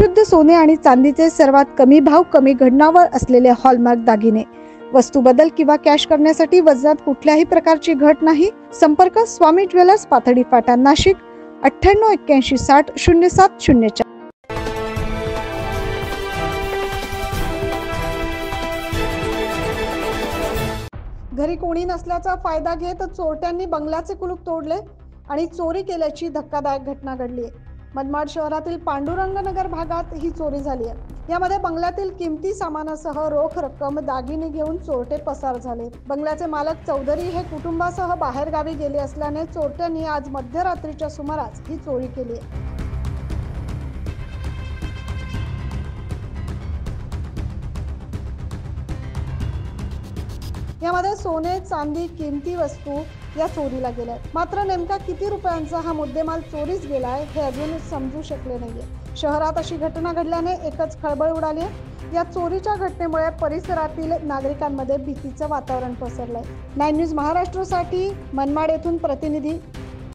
शुद्ध सोने आणि चांदीचे सर्वात कमी भाव, कमी घडणावर असलेले हॉलमार्क दागिने। वस्तू बदल किंवा कॅश करण्यासाठी वजनात कुठल्याही प्रकारची घट नाही। संपर्क स्वामी ज्वेलर्स, पाथडी फाटा, नाशिक 9881600704। घरी कोणी नसल्याचा फायदा घेत चोरट्यांनी बंगल्याचे कुलूप तोडले आणि चोरी केल्याची धक्कादायक घटना घडली आहे। मनमाड शहरातील पांडुरंग नगर भागात ही चोरी झाली आहे। यामध्ये बंगल्यातील किमती सामानासह रोख रक्कम, दागिने घेऊन चोरटे पसार झाले। बंगल्याचे मालक चौधरी हे कुटुंबासह बाहेर गावी गेले असल्याने चोरट्यांनी आज मध्यरात्रीच्या सुमारास ही चोरी केली आहे। यामध्ये सोने, चांदी, किमती वस्तू या चोरीला गेल्या। मात्र नेमका किती रुपयांचा हा मुद्देमाल चोरीस गेलाय हे अजून समजू शकले नाहीये। शहरात अशी घटना घडल्याने एकच खळबळ उडाली आहे। या चोरीच्या घटनेमुळे परिसरातील नागरिकांमध्ये भीतीचं वातावरण पसरलंय। 9 न्यूज महाराष्ट्रासाठी मनमाड येथून प्रतिनिधी